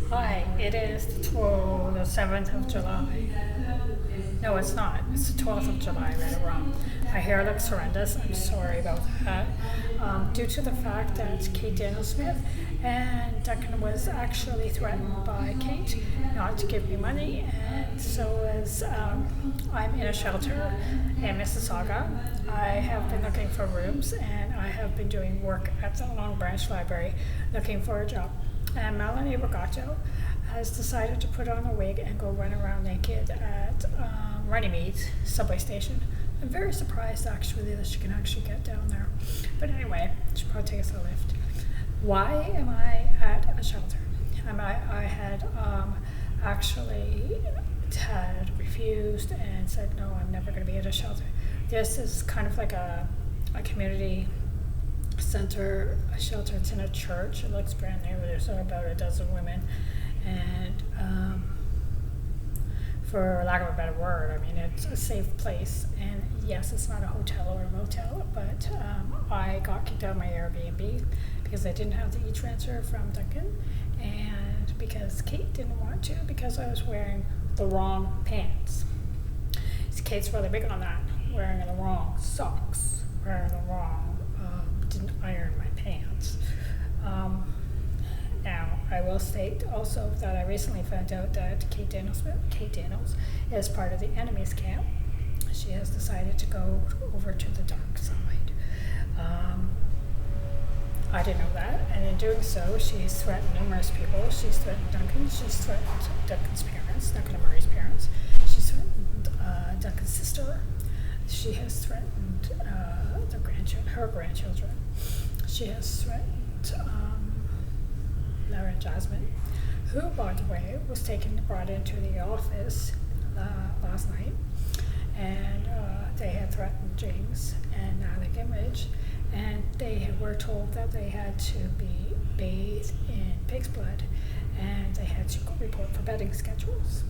Hi, it is the 7th of July. No, it's not. It's the 12th of July. I read it wrong. My hair looks horrendous. I'm sorry about that. Due to the fact that Kate Daniel Smith and Duncan was actually threatened by Kate not to give me money, and so was I'm in a shelter in Mississauga. I have been looking for rooms, and I have been doing work at the Long Branch Library looking for a job. And Melanie Regato has decided to put on a wig and go run around naked at Runnymede subway station. I'm very surprised actually that she can actually get down there. But anyway, she'll probably take us a lift. Why am I at a shelter? I had actually had refused and said, no, I'm never going to be at a shelter. This is kind of like a community center, a shelter. It's in a church. It looks brand new. There's about a dozen women, and for lack of a better word, I mean, it's a safe place. And yes, it's not a hotel or a motel, but I got kicked out of my Airbnb because I didn't have the e-transfer from Duncan, and because Kate didn't want to, because I was wearing the wrong pants. Kate's really big on that, wearing the wrong socks, wearing the wrong didn't iron my pants. Now, I will state also that I recently found out that Kate Daniels is part of the enemy's camp. She has decided to go over to the dark side. I didn't know that, and in doing so, she's threatened numerous people. She's threatened Duncan, she's threatened Duncan's parents, Duncan and Murray's parents. She's threatened Duncan's sister. She has threatened her grandchildren. She has threatened Lara and Jasmine, who, by the way, was brought into the office last night, and they had threatened James and Natalie Gimage, and they were told that they had to be bathed in pig's blood, and they had to report for betting schedules.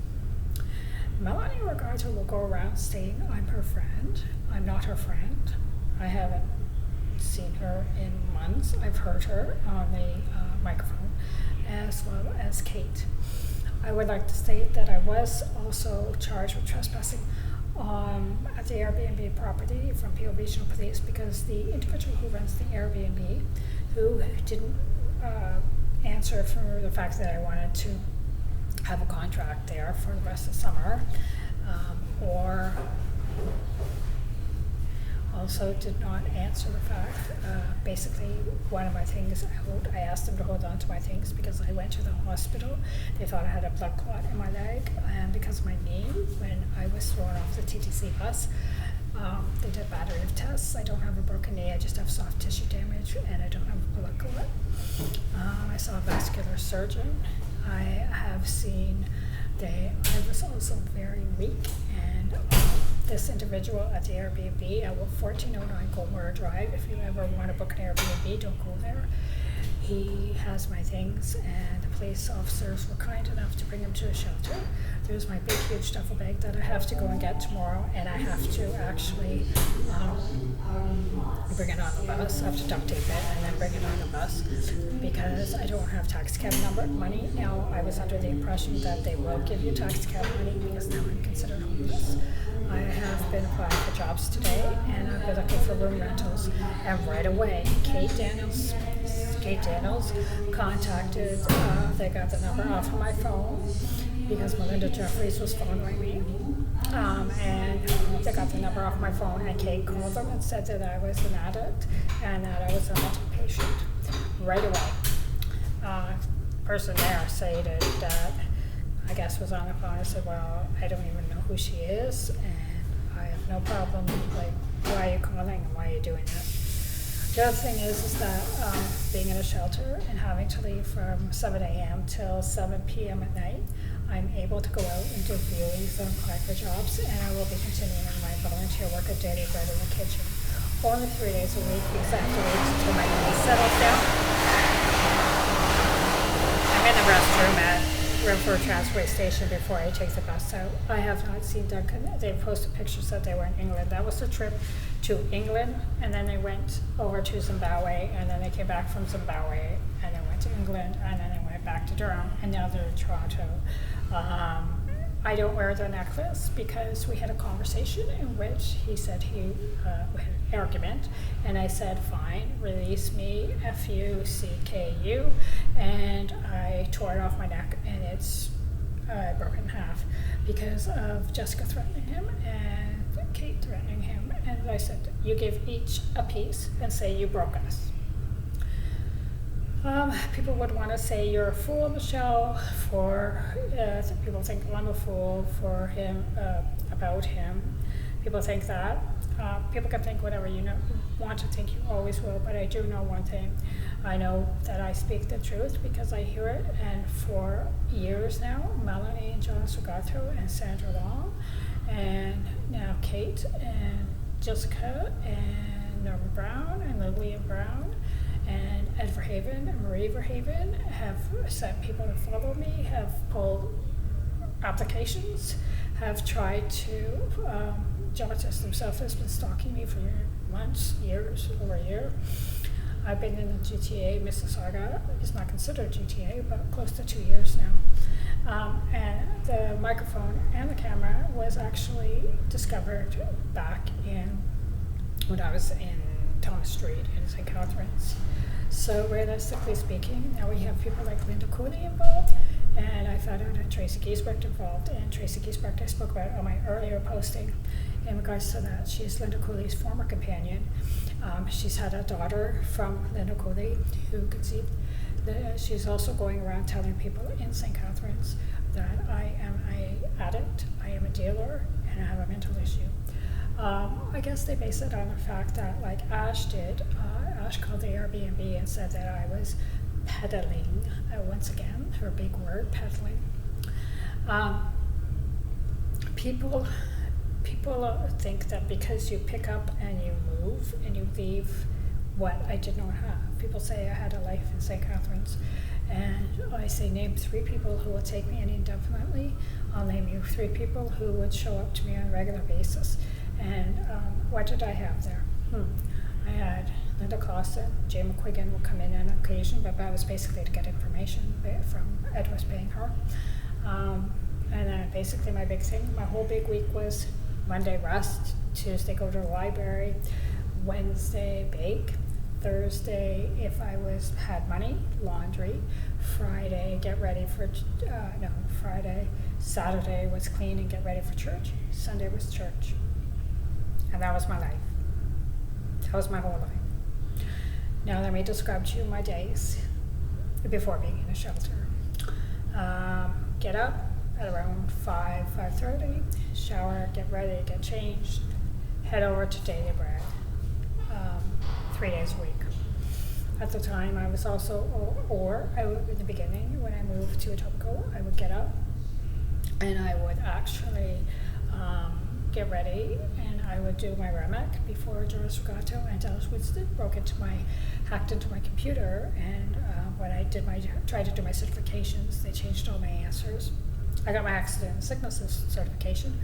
Melanie Regato will go around saying I'm her friend. I'm not her friend. I haven't seen her in months. I've heard her on the microphone, as well as Kate. I would like to state that I was also charged with trespassing at the Airbnb property from Peel Regional Police, because the individual who runs the Airbnb, who didn't answer for the fact that I wanted to have a contract there for the rest of the summer, or also did not answer the fact, basically one of my things, I asked them to hold on to my things because I went to the hospital. They thought I had a blood clot in my leg, and because of my knee, when I was thrown off the TTC bus, they did a battery of tests. I don't have a broken knee, I just have soft tissue damage, and I don't have a blood clot. I saw a vascular surgeon. I have seen I was also very weak, and this individual at the Airbnb at 1409 Goldmore Drive, if you ever want to book an Airbnb, don't go there. He has my things, and the police officers were kind enough to bring him to a shelter. There's my big, huge duffel bag that I have to go and get tomorrow, and I have to actually bring it on the bus. I have to duct tape it and then bring it on the bus because I don't have taxi cab money. Now, I was under the impression that they will give you taxi cab money because now I'm considered homeless. I have been applying for jobs today, and I've been looking for room rentals, and right away, Kate Daniels contacted, they got the number off of my phone because Melinda Jeffries was following me, and they got the number off my phone, and Kate called them and said that I was an addict and that I was a mental patient right away. Person there stated that, I guess, was on the phone. I said, well, I don't even know who she is, and I have no problem, like, why are you calling and why are you doing that? The other thing is that being in a shelter and having to leave from 7 a.m. till 7 p.m. at night, I'm able to go out and do viewings and apply for jobs, and I will be continuing my volunteer work at Dirty Bread in the kitchen. Only 3 days a week because I have to wait until my knee settles down. I'm in the restroom at Renforth Station before I take the bus out. I have not seen Duncan. They posted pictures that they were in England. That was the trip to England, and then they went over to Zimbabwe, and then they came back from Zimbabwe, and then went to England, and then they went back back to Durham, and now they're in Toronto. I don't wear the necklace because we had a conversation in which he said we had an argument, and I said, fine, release me, F-U-C-K-U, and I tore it off my neck, and it's broken in half because of Jessica threatening him and Kate threatening him. And I said, you give each a piece and say you broke us. People would want to say you're a fool, Michelle, for people think I'm a fool for him, about him. People think that. People can think whatever you want to think, you always will, but I do know one thing. I know that I speak the truth because I hear it, and for years now, Melanie and John Sugato and Sandra Long, and now Kate and Jessica and Norman Brown and Lillian Brown and Ed Verhaven and Marie Verhaven have sent people to follow me, have pulled applications, have tried to, Georges himself has been stalking me for months, years, over a year. I've been in the GTA, Mississauga is not considered GTA, but close to 2 years now. And the microphone and the camera was actually discovered back in, when I was in Thomas Street in St. Catharines. So realistically speaking, now we have people like Linda Cooley involved, and I found out that Tracy Giesbrecht involved, and Tracy Giesbrecht I spoke about on my earlier posting in regards to that. She's Linda Cooley's former companion. She's had a daughter from Linda Cooley who conceived. She's also going around telling people in St. Catharines that I am an addict, I am a dealer, and I have a mental issue. I guess they base it on the fact that, like Ash did, Ash called the Airbnb and said that I was peddling, once again, her big word, peddling. People think that because you pick up and you move and you leave what I did not have. People say I had a life in St. Catharines, and I say name 3 people who will take me in indefinitely. I'll name you 3 people who would show up to me on a regular basis. And what did I have there? I had Linda Clausen, Jay McQuiggan will come in on occasion, but that was basically to get information from Ed was paying her. And then basically my big thing, my whole big week was Monday rest, Tuesday go to the library, Wednesday bake, Thursday if I had money, laundry, Friday get ready for, Saturday was clean and get ready for church, Sunday was church. And that was my life. That was my whole life. Now let me describe to you my days before being in a shelter. Get up at around 5:30, shower, get ready, get changed, head over to Daily Bread, 3 days a week. At the time I was also, in the beginning when I moved to Etobicoke, I would get up and I would actually get ready, and I would do my REMEC before George Sugato and Dallas Winston hacked into my computer, and when I tried to do my certifications, they changed all my answers. I got my accident and sickness certification,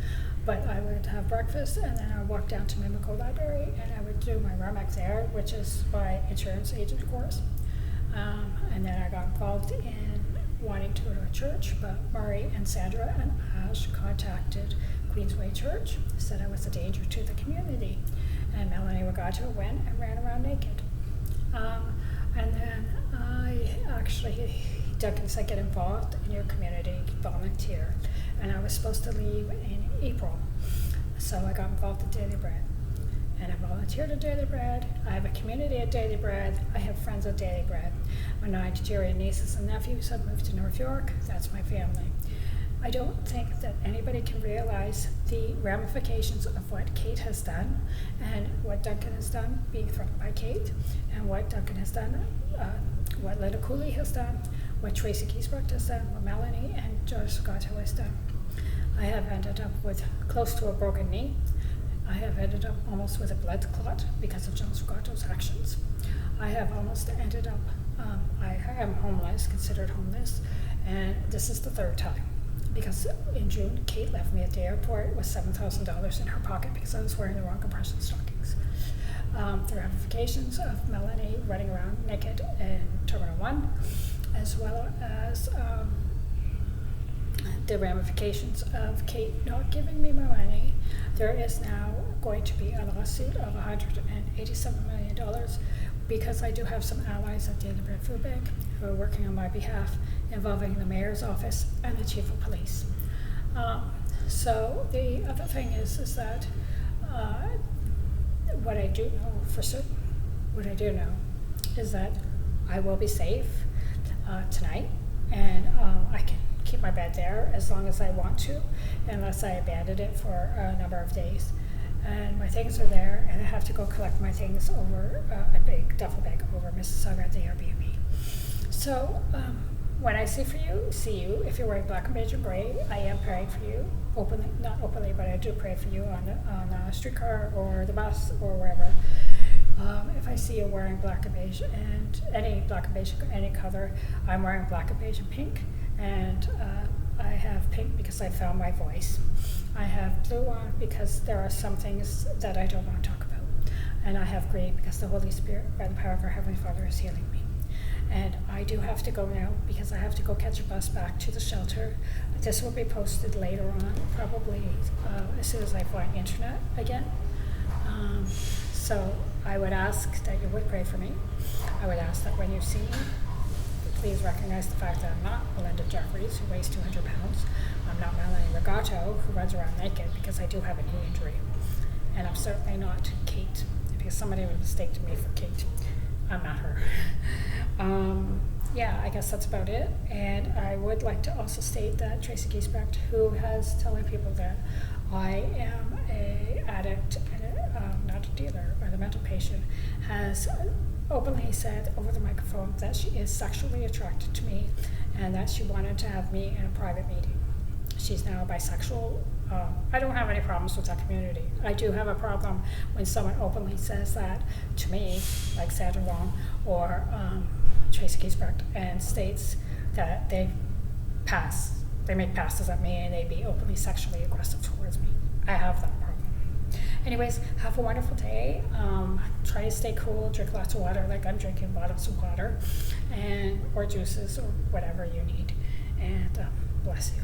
but I would have breakfast and then I would walk down to Mimico Library and I would do my REMEC there, which is my insurance agent course. And then I got involved in wanting to go to a church, but Murray and Sandra and Ash contacted Queensway Church, said I was a danger to the community, and Melanie Regato went and ran around naked. And then Duncan said, get involved in your community, volunteer, and I was supposed to leave in April, so I got involved at Daily Bread, and I volunteered at Daily Bread. I have a community at Daily Bread. I have friends at Daily Bread. My Nigerian nieces and nephews have moved to North York. That's my family. I don't think that anybody can realize the ramifications of what Kate has done and what Duncan has done, being threatened by Kate, and what Duncan has done, what Linda Cooley has done, what Tracy Giesbrecht has done, what Melanie and George Sugato has done. I have ended up with close to a broken knee. I have ended up almost with a blood clot because of John Sugato's actions. I have almost ended up, I am homeless, considered homeless, and this is the 3rd time. Because in June, Kate left me at the airport with $7,000 in her pocket because I was wearing the wrong compression stockings. The ramifications of Melanie running around naked in Terminal 1, as well as the ramifications of Kate not giving me my money. There is now going to be a lawsuit of $187 million because I do have some allies at the Interbred Food Bank who are working on my behalf, involving the mayor's office and the chief of police. So the other thing is that what I do know for certain, is that I will be safe tonight, and I can keep my bed there as long as I want to, unless I abandon it for a number of days. And my things are there, and I have to go collect my things over a big duffel bag over Mississauga at the Airbnb. So when I see you, if you're wearing black and beige and gray, I am praying for you, openly, not openly, but I do pray for you on a streetcar or the bus or wherever. If I see you wearing black and beige and any black and beige, any color, I'm wearing black and beige and pink, and I have pink because I found my voice. I have blue on because there are some things that I don't want to talk about, and I have green because the Holy Spirit, by the power of our Heavenly Father, is healing me. And I do have to go now because I have to go catch a bus back to the shelter. This will be posted later on, probably as soon as I find internet again. So I would ask that you would pray for me. I would ask that when you see me, please recognize the fact that I'm not Belinda Jeffries, who weighs 200 pounds. I'm not Melanie Regato, who runs around naked, because I do have a knee injury. And I'm certainly not Kate, because somebody would mistake me for Kate. I'm not her. Yeah, I guess that's about it. And I would like to also state that Tracy Giesbrecht, who has telling people that I am a addict and not a dealer or the mental patient, has openly said over the microphone that she is sexually attracted to me and that she wanted to have me in a private meeting. She's now bisexual. I don't have any problems with that community. I do have a problem when someone openly says that to me, like Sandra Long or Tracy Giesbrecht, and states that they make passes at me and they be openly sexually aggressive towards me. I have that problem. Anyways, have a wonderful day. Try to stay cool, drink lots of water, like I'm drinking bottles of water, or juices or whatever you need. And bless you.